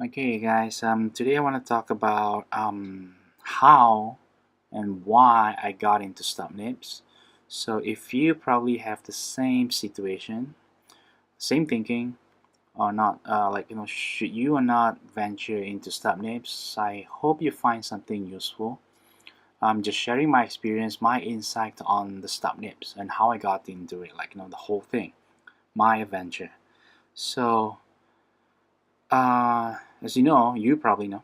Okay, guys. Today I want to talk about how and why I got into stub nibs. So if you probably have the same situation, same thinking, or not, should you or not venture into stub nibs? I hope you find something useful. I'm just sharing my experience, my insight on the stub nibs and how I got into it, the whole thing, my adventure. So as you probably know,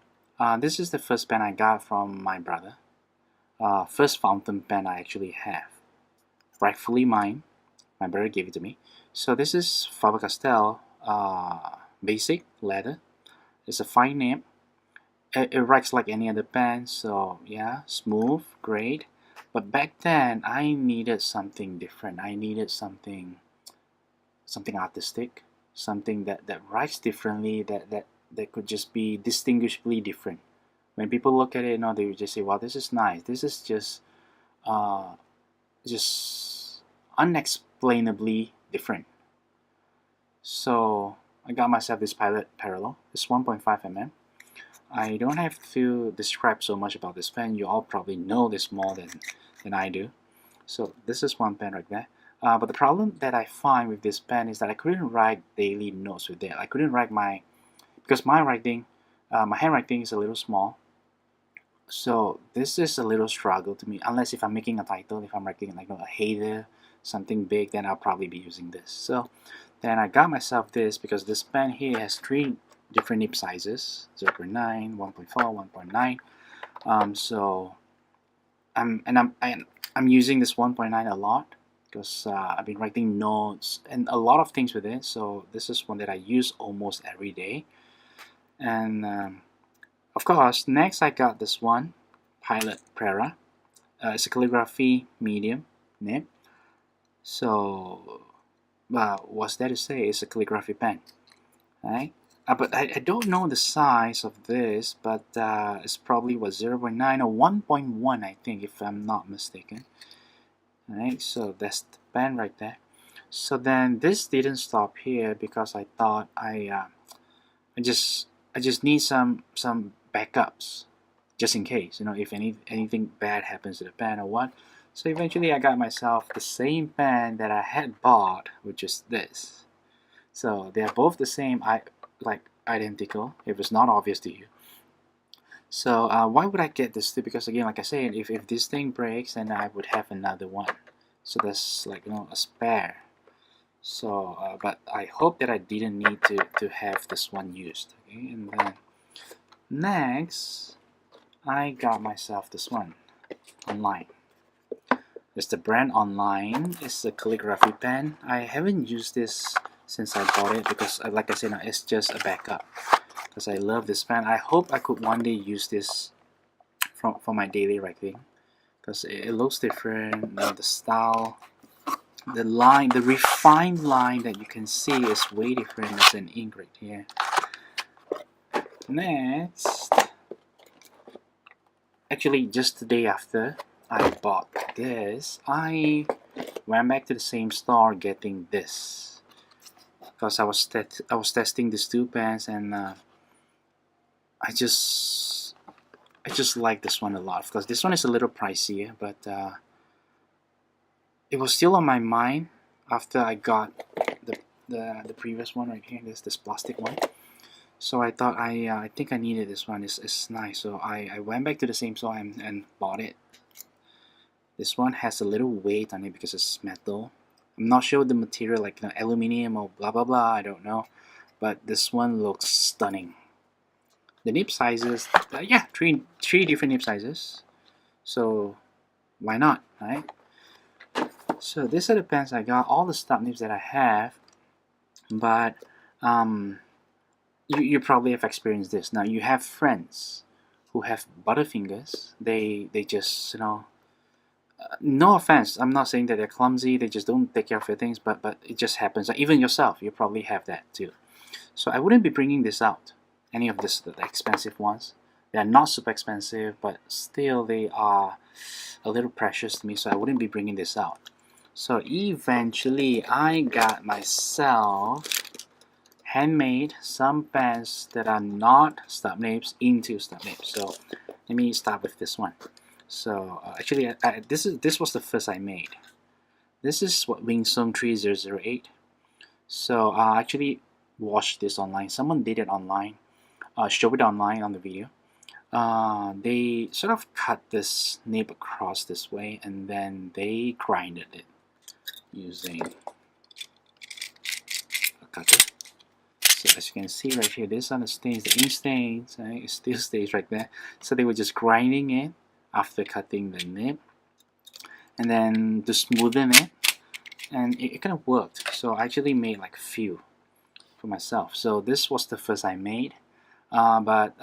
this is the first pen I got from my brother. First fountain pen I actually have. Rightfully mine. My brother gave it to me. So this is Faber-Castell basic leather. It's a fine nib. It writes like any other pen, so yeah, smooth, great. But back then, I needed something different. I needed something artistic, something that writes differently, that could just be distinguishably different. When people look at it, they would just say, "Wow, this is nice. This is uh, just unexplainably different." So I got myself this Pilot Parallel. It's 1.5 mm. I don't have to describe so much about this pen. You all probably know this more than I do. So this is one pen right there. But the problem that I find with this pen is that I couldn't write daily notes with it. I couldn't write because my handwriting is a little small. So this is a little struggle to me. Unless if I'm making a title, if I'm writing like a header, something big, then I'll probably be using this. So then I got myself this because this pen here has three different nib sizes: 0.9, 1.4, 1.9. So I'm using this 1.9 a lot because I've been writing notes and a lot of things with it. So this is one that I use almost every day. And of course, next I got this one, Pilot Prera. It's a calligraphy medium nib. So, what's that to say? It's a calligraphy pen, right? But I don't know the size of this, but it's probably 0.9 or 1.1, I think, if I'm not mistaken. Alright, so that's the pen right there. So then this didn't stop here because I thought I just need some backups just in case, if anything bad happens to the pen or what. So eventually I got myself the same pen that I had bought, which is this. So they are both the same, identical, if it's not obvious to you. So why would I get this too? Because again, like I said, if this thing breaks, then I would have another one. So that's a spare. So, but I hope that I didn't need to have this one used. Okay, and then next, I got myself this one online. It's the brand online. It's a calligraphy pen. I haven't used this since I bought it because, like I said, it's just a backup. Because I love this pen. I hope I could one day use this for my daily writing. Because it looks different. The style, the line, the refined line that you can see is way different as an ink right here. Next, actually just the day after I bought this, I went back to the same store getting this because I was testing these two pens, and I just like this one a lot because this one is a little pricier, but it was still on my mind after I got the previous one right here. This plastic one. So I thought I think I needed this one. It's nice. So I went back to the same store and bought it. This one has a little weight on it because it's metal. I'm not sure the material, like aluminum or blah blah blah. I don't know, but this one looks stunning. The nib sizes, yeah, three different nib sizes. So why not, right? So these are the pens I got. All the stub nibs that I have, but you probably have experienced this. Now you have friends who have butterfingers. They just no offense. I'm not saying that they're clumsy. They just don't take care of their things. But it just happens. Like, even yourself, you probably have that too. So I wouldn't be bringing this out. Any of this, the expensive ones. They are not super expensive, but still they are a little precious to me. So I wouldn't be bringing this out. So eventually I got myself handmade some pens that are not stub nibs into stub nibs. So let me start with this one. So actually, this was the first I made. This is what Wingsung 3008. So I actually watched this online. Someone did it online, showed it online on the video. They sort of cut this nib across this way, and then they grinded it using a cutter. So as you can see right here, these are the stains, the ink stains, right? It still stays right there. So they were just grinding it after cutting the nib, and then to smoothen it, and it kind of worked. So I actually made like a few for myself. So this was the first I made, but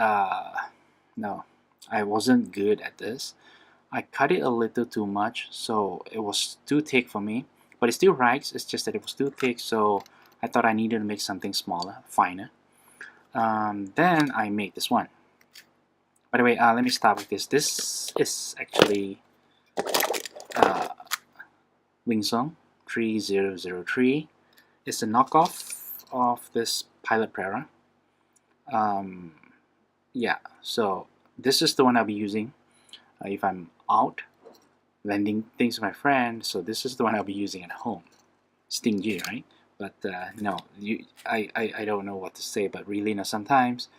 no, I wasn't good at this. I cut it a little too much, so it was too thick for me, but it still writes. It's just that it was too thick, so I thought I needed to make something smaller, finer. Then I made this one. By the way, let me start with this. This is actually Wingsung 3003. It's a knockoff of this Pilot Prera. Yeah, so this is the one I'll be using if I'm out lending things to my friend. So this is the one I'll be using at home. Stingy, right? But no, I don't know what to say. But really, sometimes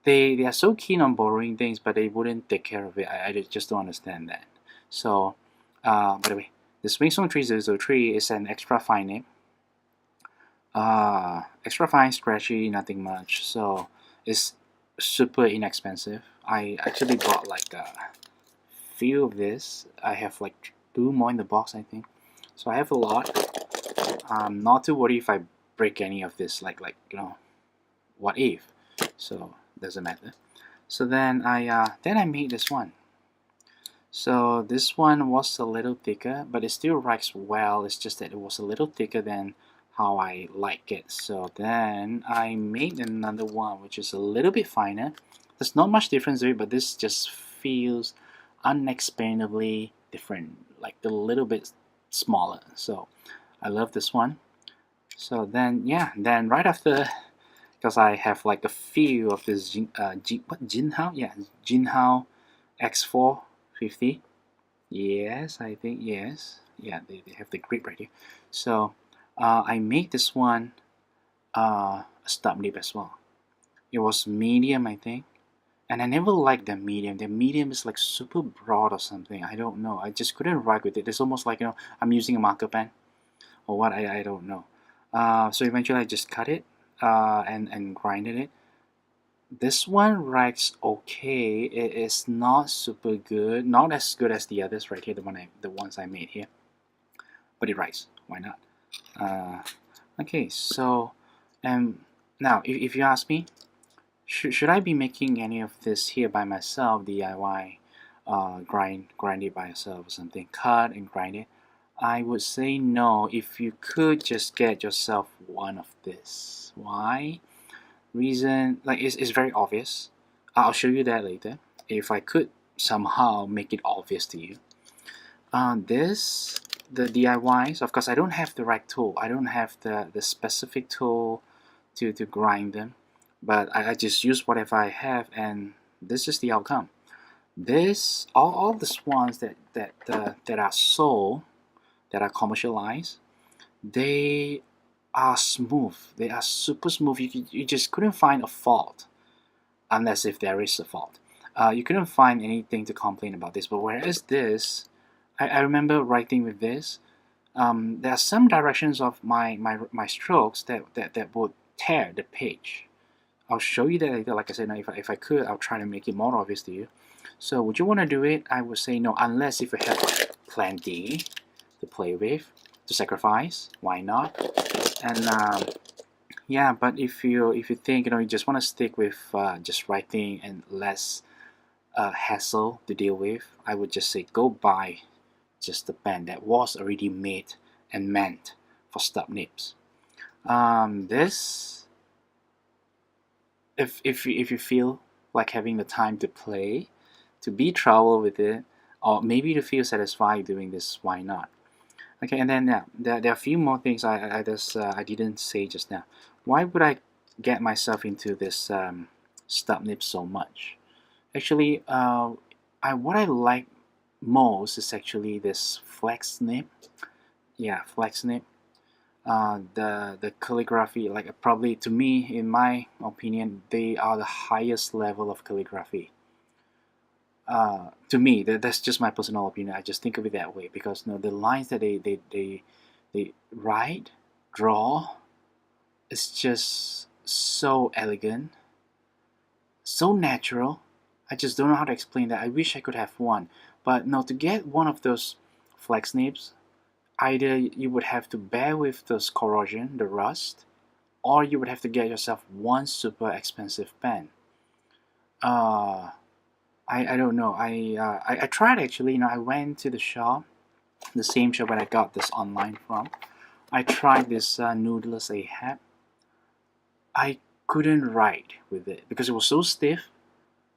they are so keen on borrowing things, but they wouldn't take care of it. I just don't understand that. So by the way, this Wingsung 3003 is an extra fine nib. Extra fine, scratchy, nothing much. So it's super inexpensive. I actually bought like a few of this. I have like 2 more in the box, I think. So I have a lot. Not too worried if I break any of this. Like what if? So doesn't matter. So then I made this one. So this one was a little thicker, but it still writes well. It's just that it was a little thicker than how I like it. So then I made another one which is a little bit finer. There's not much difference to it, but this just feels unexplainably different, like a little bit smaller. So I love this one. So then then right after, because I have like a few of this Jinhao? Yeah, Jinhao X450. Yes, I think yes. Yeah, they have the grip right here. So I made this one a stub nib as well. It was medium, I think, and I never liked the medium. The medium is like super broad or something. I don't know. I just couldn't write with it. It's almost like I'm using a marker pen or what. I don't know. So eventually I just cut it and grinded it. This one writes okay. It is not super good, not as good as the others right here. The ones I made here, but it writes. Why not? Okay, so now if you ask me, should I be making any of this here by myself, DIY, grind it by yourself or something, cut and grind it? I would say no. If you could just get yourself one of this. Why? Reason, like it's very obvious. I'll show you that later if I could somehow make it obvious to you. The DIYs, of course I don't have the right tool. I don't have the specific tool to grind them, but I just use whatever I have, and this is the outcome. This all the swans that are sold, that are commercialized, they are smooth. They are super smooth. You just couldn't find a fault, unless if there is a fault. You couldn't find anything to complain about this. But whereas this, I remember writing with this, there are some directions of my strokes that would tear the page. I'll show you that later. Like I said, now if I could, I'll try to make it more obvious to you. So would you want to do it? I would say no, unless if you have plenty to play with, to sacrifice. Why not? And yeah, but if you think you just want to stick with just writing and less hassle to deal with, I would just say go buy just the pen that was already made and meant for stub nibs. This, if you feel like having the time to play, to be trouble with it, or maybe to feel satisfied doing this, why not? Okay, and then there are a few more things I didn't say just now. why would I get myself into this stub nib so much? Actually, what I like most is actually this flex nib. Yeah, flex nib. The calligraphy, like probably to me, in my opinion, they are the highest level of calligraphy. To me, that's just my personal opinion. I just think of it that way because the lines that they write, draw, it's just so elegant, so natural. I just don't know how to explain that. I wish I could have one, but no, to get one of those flex nibs, either you would have to bear with those corrosion, the rust, or you would have to get yourself one super expensive pen. Uh, I don't know. I tried actually. I went to the shop, the same shop where I got this online from. I tried this Noodless Ahab. I couldn't write with it because it was so stiff.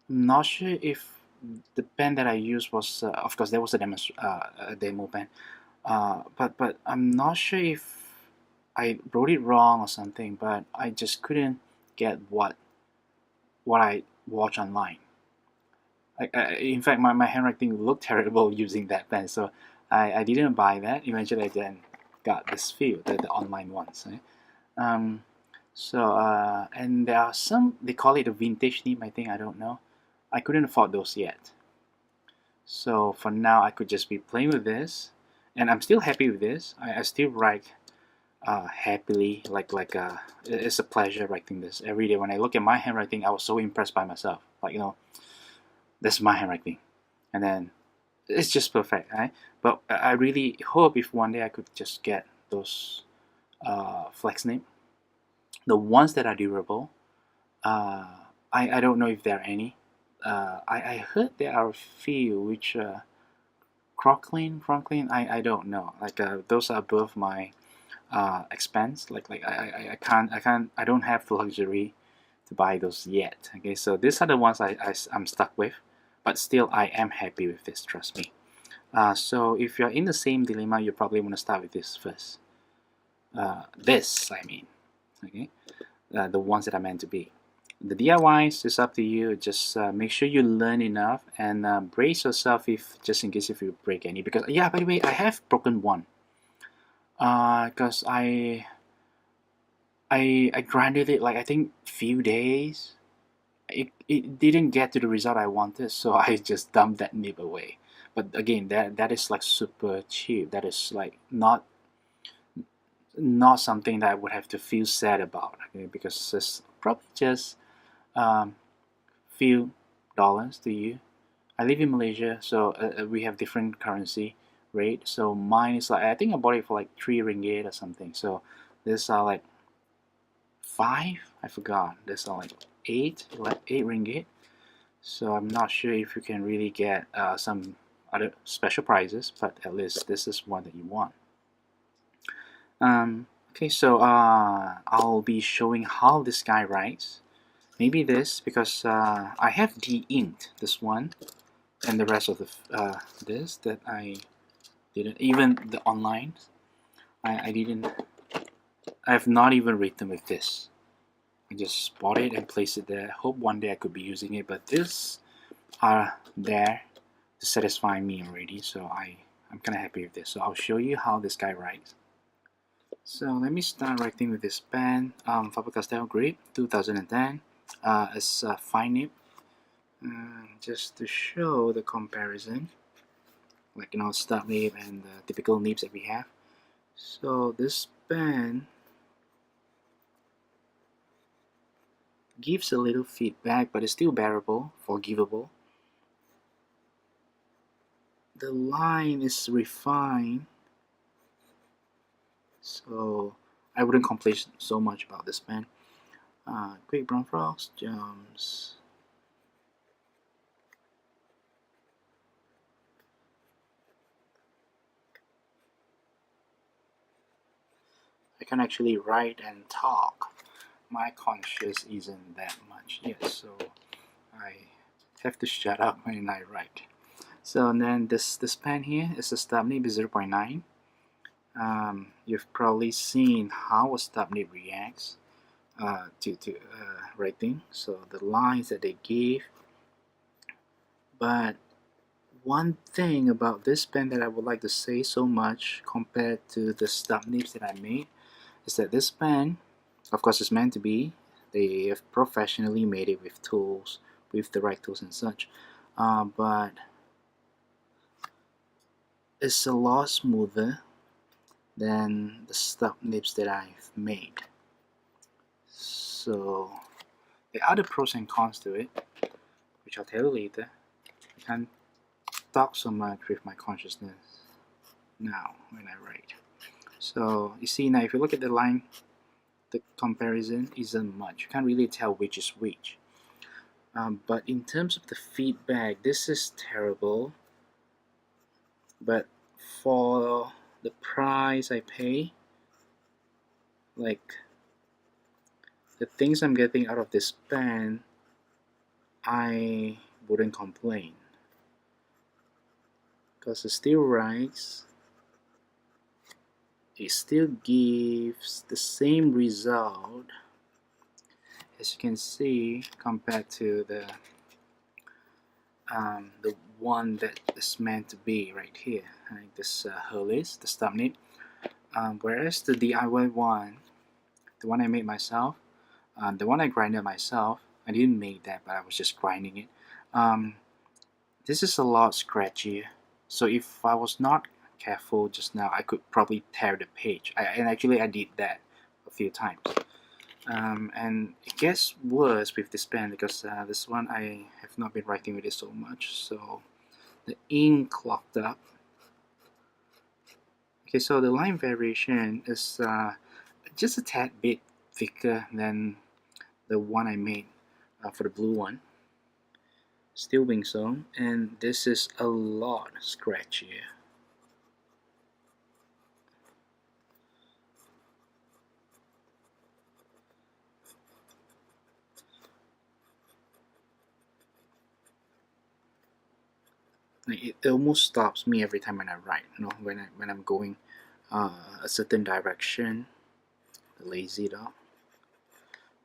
I'm not sure if the pen that I used was, of course, there was a demo pen, but I'm not sure if I wrote it wrong or something. But I just couldn't get what I watched online. In fact, my handwriting looked terrible using that pen, so I didn't buy that. Eventually, I then got this few, the online ones. Right? Um, and there are some, they call it a vintage nib, I think, I don't know. I couldn't afford those yet. So for now, I could just be playing with this, and I'm still happy with this. I still write happily, it's a pleasure writing this every day. When I look at my handwriting, I was so impressed by myself. That's my handwriting, and then it's just perfect, right? But I really hope if one day I could just get those flex nib, the ones that are durable. Uh, I don't know if there are any. I heard there are a few which Crocklin, I don't know. Those are above my expense. I don't have the luxury to buy those yet. Okay, so these are the ones I'm stuck with, but still I am happy with this. Trust me. So if you're in the same dilemma, you probably want to start with this first. I mean, okay, the ones that are meant to be. The DIYs is up to you. Just make sure you learn enough and brace yourself if just in case if you break any. Because yeah, by the way, I have broken one. Because I grinded it like I think few days. It didn't get to the result I wanted, so I just dumped that nib away. But again, that is like super cheap. That is like not something that I would have to feel sad about. Okay, because it's probably just few dollars to you. I live in Malaysia, so we have different currency rate. So mine is like I think I bought it for like 3 ringgit or something. So this are like 5. I forgot. This are like 8 ringgit. So I'm not sure if you can really get some other special prizes, but at least this is one that you want. Okay, so I'll be showing how this guy writes. Maybe this because I have de-inked this one and the rest of the this that I didn't even the online. I didn't. I have not even written with this. I just bought it and placed it there. Hope one day I could be using it, but this are there to satisfy me already. So I'm kind of happy with this. So I'll show you how this guy writes. So let me start writing with this pen, Faber-Castell Grip 2010. It's a fine nib. Just to show the comparison, like stub nib and the typical nibs that we have. So this pen gives a little feedback, but it's still bearable, forgivable. The line is refined, so I wouldn't complain so much about this pen. Quick brown frogs, jumps. I can actually write and talk. My conscience isn't that much yet, so I have to shut up when I write. So then this pen here is a stub nib 0.9. You've probably seen how a stub nib reacts. to writing, so the lines that they give. But one thing about this pen that I would like to say so much compared to the stub nibs that I made is that this pen, of course, is meant to be. They have professionally made it with tools, with the right tools and such. But it's a lot smoother than the stub nibs that I've made. So there are other pros and cons to it, which I'll tell you later. I can't talk so much with my consciousness now when I write. So you see now, if you look at the line, the comparison isn't much. You can't really tell which is which. But in terms of the feedback, this is terrible. But for the price I pay, like the things I'm getting out of this pen, I wouldn't complain. Because it still writes, it still gives the same result, as you can see, compared to the one that is meant to be right here, like this Hurley's, the stub nib. Whereas the DIY one, the one I made myself, the one I grinded myself, I didn't make that, but I was just grinding it. This is a lot scratchier. So if I was not careful just now, I could probably tear the page. And actually I did that a few times. And it gets worse with this pen because this one I have not been writing with it so much, so the ink clogged up. Okay, so the line variation is just a tad bit thicker than the one I made for the blue one, still wing sewn, and this is a lot scratchier. It almost stops me every time when I write. You know, when I'm going a certain direction. The lazy dog.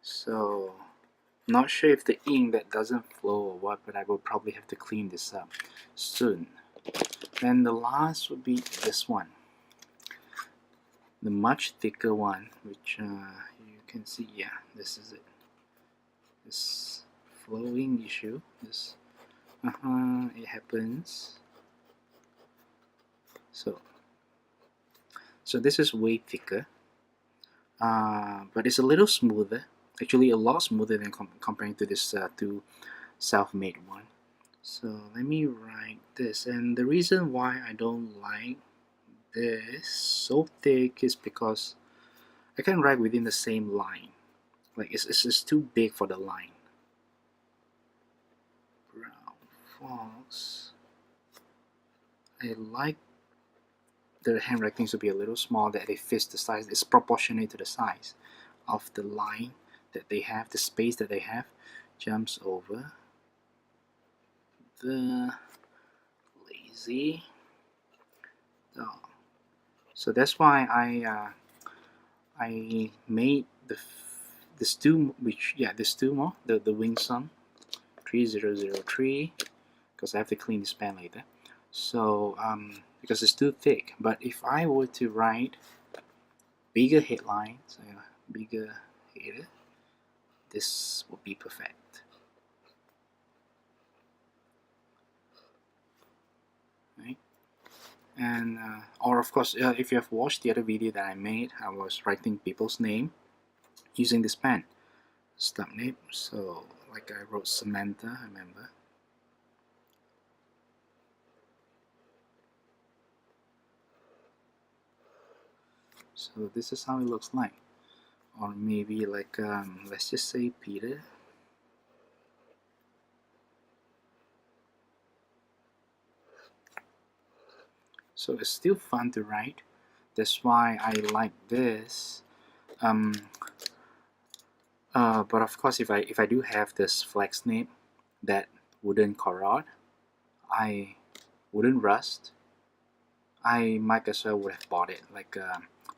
So not sure if the ink that doesn't flow or what, but I will probably have to clean this up soon. Then the last would be this one, the much thicker one, which you can see. Yeah, this is it. This flowing issue. This it happens. So this is way thicker, but it's a little smoother. Actually, a lot smoother than comparing to this two self-made one. So let me write this, and the reason why I don't like this so thick is because I can write within the same line. Like it's too big for the line. Brown fox. I like the handwriting to be a little small, that it fits the size. It's proportionate to the size of the line that they have, the space that they have. Jumps over the lazy dog. So that's why I made this two, which this two more, the wing sum 3003, because I have to clean this pen later. So because it's too thick. But if I were to write bigger headlines, bigger header, this would be perfect. Right? And or of course, if you have watched the other video that I made, I was writing people's name using this pen, stub nib. So like I wrote Samantha, I remember. So this is how it looks like. Or maybe like let's just say Peter. So it's still fun to write. That's why I like this. But of course, if I do have this flex nib that wouldn't corrode, I wouldn't rust, I might as well would have bought it. Like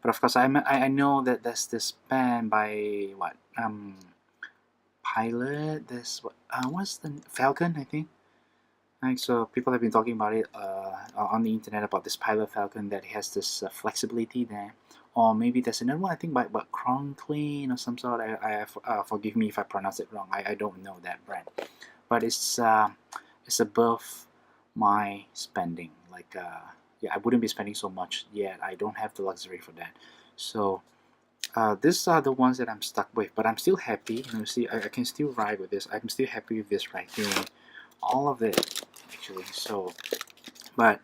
But of course, I know that there's this pen by what Pilot. This what's the Falcon, I think. Like, so people have been talking about it on the internet about this Pilot Falcon that has this flexibility there. Or maybe there's another one I think by Crown Clean or some sort. Forgive me if I pronounce it wrong. I don't know that brand, but it's above my spending. Like yeah, I wouldn't be spending so much yet. I don't have the luxury for that. So these are the ones that I'm stuck with, but I'm still happy. You know, see, I can still ride with this. I'm still happy with this right here, all of it actually. So, but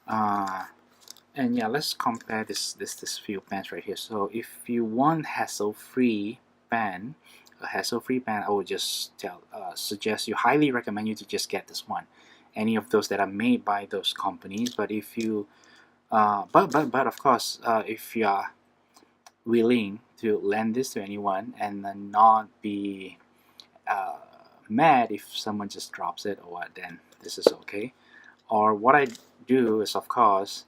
and yeah, let's compare this few pens right here. So if you want hassle-free pen, a hassle-free pen, I would just suggest you, highly recommend you to just get this one. Any of those that are made by those companies. But if you but of course, if you are willing to lend this to anyone and then not be mad if someone just drops it or what, then this is okay. Or what I do is, of course,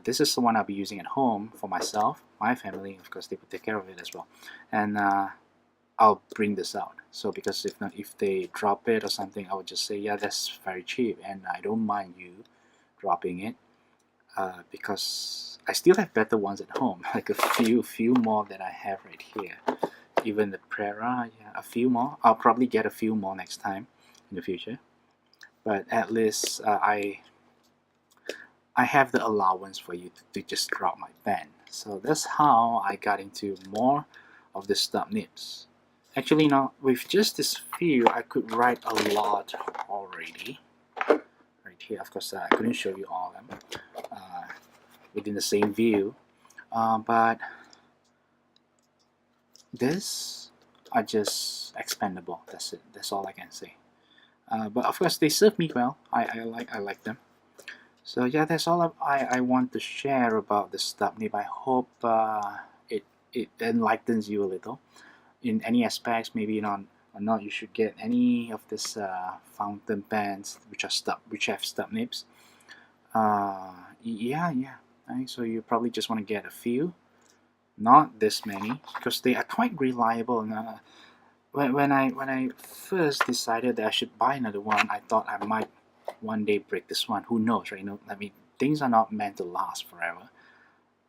this is the one I'll be using at home for myself, my family. Of course, they will take care of it as well, and I'll bring this out. So because if they drop it or something, I would just say, yeah, that's very cheap, and I don't mind you dropping it, because I still have better ones at home, like a few more that I have right here. Even the Prera, yeah, a few more. I'll probably get a few more next time in the future, but at least I have the allowance for you to just drop my pen. So that's how I got into more of the stub nibs. Actually, now with just this few, I could write a lot already. Right here, of course, I couldn't show you all of them within the same view, but this are just expendable. That's it. That's all I can say. But of course, they serve me well. I like them. So yeah, that's all I want to share about the stub nib. I hope it enlightens you a little in any aspects. Maybe not or not you should get any of this fountain pens which have stub nibs. Yeah. Right? So you probably just want to get a few, not this many, because they are quite reliable. And when I first decided that I should buy another one, I thought I might one day break this one. Who knows, right? You know, I mean, things are not meant to last forever.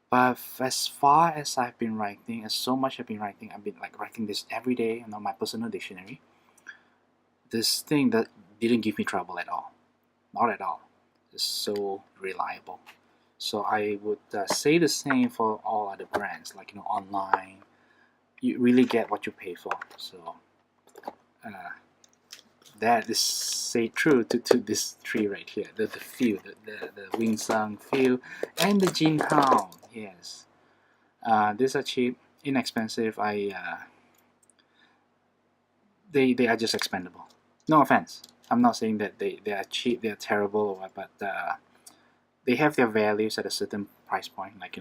But as far as I've been writing, as so much I've been like writing this every day, on my personal dictionary. This thing that didn't give me trouble at all, not at all. It's so reliable. So I would say the same for all other brands, like online. You really get what you pay for. So that is say true to this tree right here, the feel, the Wing Sung feel, and the Jin Hao. Yes, these are cheap, inexpensive. They are just expendable. No offense, I'm not saying that they are cheap, they are terrible or what, but they have their values at a certain price point. Like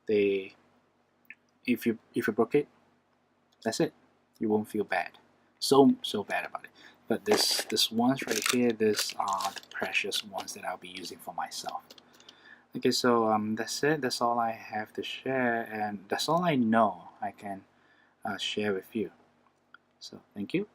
they if you broke it, that's it. You won't feel bad, so bad about it. But this ones right here, these are the precious ones that I'll be using for myself. Okay, so that's it. That's all I have to share, and that's all I know I can share with you. So thank you.